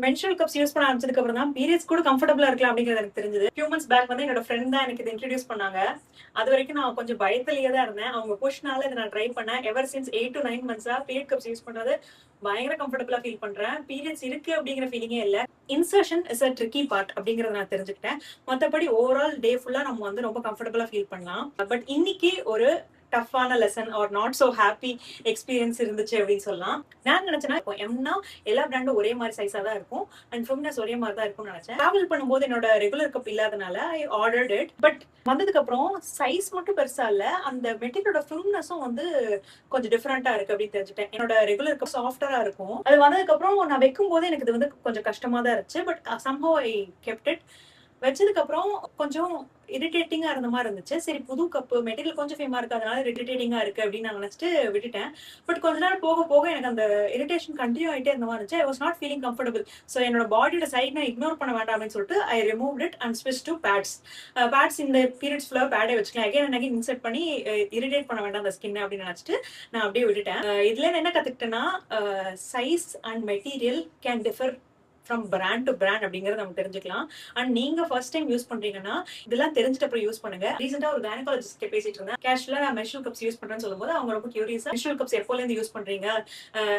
Menstrual cups use பண்ண ஆரம்பிச்சதுக்கு அப்புறம் தான் பீரியட்ஸ் கூட கம்ஃபர்டபுளா இருக்கலாம் அப்படிங்கிறது எனக்கு தெரிஞ்சது. ஃபியூ மந்த்ஸ் பேக் வந்து என்னோட ஃப்ரெண்ட் தான் எனக்கு இது இன்ட்ரடியூஸ் பண்ணாங்க. அது வரைக்கும் நான் கொஞ்சம் பயத்திலேயே தான் இருந்தேன். அவங்க புஷ்னால இதை நான் ட்ரை பண்ணேன். எவர் சின்ஸ் 8 to 9 மந்த்ஸா பீரியட் கப்ஸ் யூஸ் பண்றது பயங்கர கம்ஃபர்டபுளா ஃபீல் பண்றேன். பீரியட்ஸ் இருக்கு அப்படிங்கிற ஃபீலிங்கே இல்ல. Insertion is a tricky part அப்படிங்கறத நான் தெரிஞ்சுக்கிட்டேன். மத்தபடி ஓவரால் டே ஃபுல்லா நம்ம வந்து ரொம்ப கம்ஃபர்டபுளா ஃபீல் பண்ணலாம். பட் இன்னைக்கு ஒரு டஃப்பான lesson or not so happy experience இருந்துச்சு அப்படின்னு சொல்லலாம். நான் நினைச்சேன்னா இப்போ எம்னா எல்லா பிராண்டும் ஒரே மாதிரி சைஸா தான் இருக்கும் அண்ட் ஃபிம்னஸ் ஒரே மாதிரி தான் இருக்கும்னு நினைச்சேன். டிராவல் பண்ணும்போது என்னோட ரெகுலர் கப் இல்லாதனால ஐ ஆர்டர்ட் இட். பட் வந்ததுக்கு அப்புறம் சைஸ் மட்டும் பெருசா இல்ல, அந்த மெட்டீரியலோட ஃபிம்னஸும் வந்து கொஞ்சம் டிஃபரெண்டா இருக்கு அப்படின்னு தெரிஞ்சுட்டேன். என்னோட ரெகுலர் கப் சாஃப்டரா இருக்கும். அது வந்ததுக்கு அப்புறம் நான் வைக்கும் போது எனக்கு இது வந்து கொஞ்சம் கஷ்டமா தான் இருந்துச்சு. But somehow I kept it. வச்சதுக்கு அப்புறம் கொஞ்சம் இரிட்டேட்டிங்கா இருந்த மாதிரி இருந்துச்சு. சரி, புது கப்பு மெட்டீரியல் கொஞ்சம் ஃபேமா இருக்கு, அதனால இரிட்டேட்டிங்கா இருக்கு அப்படின்னு நான் நினைச்சிட்டு விட்டுட்டேன். பட் கொஞ்ச நேரம் போக போக எனக்கு அந்த இரிட்டேஷன் கண்டினியூ ஆயிட்டே இருந்த மாதிரி இருந்துச்சு. I was not feeling comfortable. So என்னோட பாடியோட சைட் நான் இக்னோர் பண்ண வேண்டாம் அப்படின்னு சொல்லிட்டு ஐ ரிமூவ் இட் அண்ட் ஸ்விட்ச் டு பேட்ஸ். பேட்ஸ் இந்த பீரியட்ஸ் ஃபுல்லாக பேடே வச்சுக்கலாம். அகைன் அண்ட் அகைன் இன்செர்ட் பண்ணி இரிட்டேட் பண்ண வேண்டாம் அந்த ஸ்கின் அப்படின்னு நினைச்சிட்டு நான் அப்படியே விட்டுட்டேன். இதுல என்ன கத்துக்கிட்டேன்னா, size and material can differ from brand to brand அப்படிங்கறத நம்ம தெரிஞ்சுக்கலாம். அண்ட் நீங்க ஃபர்ஸ்ட் டைம் யூஸ் பண்றீங்கன்னா இதெல்லாம் தெரிஞ்சுட்டு அப்புறம் யூஸ் பண்ணுங்க. ரீசெண்டா ஒரு கைனகாலஜிஸ்ட் பேசிட்டு இருந்தேன். கேஷுவலா நான் மென்ஸ்ட்ரல் கப்ஸ் யூஸ் பண்றேன்னு சொல்லும்போது அவங்க ரொம்ப கியூரியஸா மென்ஸ்ட்ரல் கப்ஸ் எப்போல இருந்து யூஸ் பண்றீங்க,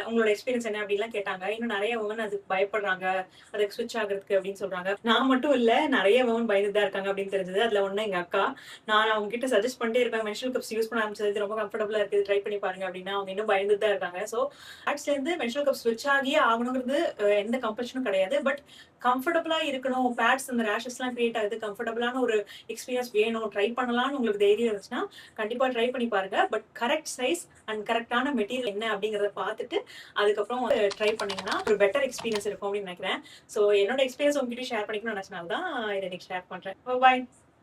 உங்களோட எக்ஸ்பீரியன்ஸ் என்ன அப்படின்லாம் கேட்டாங்க. இன்னும் நிறைய women அதுக்கு பயப்படுறாங்க, அதுக்கு ஸ்விட்ச் ஆகுறதுக்கு அப்படின்னு சொல்றாங்க. நான் மட்டும் இல்ல, நிறைய women பயந்து தான் இருக்காங்க அப்படின்னு தெரிஞ்சது. அதுல ஒண்ணு எங்க அக்கா. நான் அவங்க கிட்ட சஜஸ்ட் பண்ணிட்டே இருப்பேன், மென்ஸ்ட்ரல் கப்ஸ் யூஸ் பண்ண ஆரம்பிச்சது ரொம்ப கம்ஃபர்டபுளா இருக்கு, ட்ரை பண்ணி பாருங்க அப்படின்னா அவங்க இன்னும் பயந்து தான் இருக்காங்க. ஸோ பேட்ஸ்ல இருந்து மென்ஸ்ட்ரல் கப் ஸ்விட்ச் ஆகியே ஆகணுங்கிறது எந்த கம்பல்ஷனும் கிடையாது. பட் கம்ஃபர்டபுளா இருக்கணும், பேட்ஸ் அந்த ரேஷஸ்லாம் கிரியேட் ஆகுது, கம்ஃபர்டபுளான ஒரு எக்ஸ்பீரியன்ஸ் வேணும், ட்ரை பண்ணலாம்னு உங்களுக்கு தைரியம் இருந்துச்சுன்னா கண்டிப்பா ட்ரை பண்ணி பாருங்க. பட் கரெக்ட் சைஸ் அண்ட் கரெக்டான மெட்டீரியல் என்ன அப்படிங்கறத பார்த்துட்டு அதுக்கப்புறம் ட்ரை பண்ணீங்கன்னா ஒரு பெட்டர் எக்ஸ்பீரியன்ஸ் இருக்கும் அப்படின்னு நினைக்கிறேன். ஸோ என்னோட எக்ஸ்பீரியன்ஸ் உங்ககிட்ட ஷேர் பண்ணிக்கணும்னு நினைச்சனால தான் இதை இன்னைக்கு ஷேர் பண்றேன். பாய்.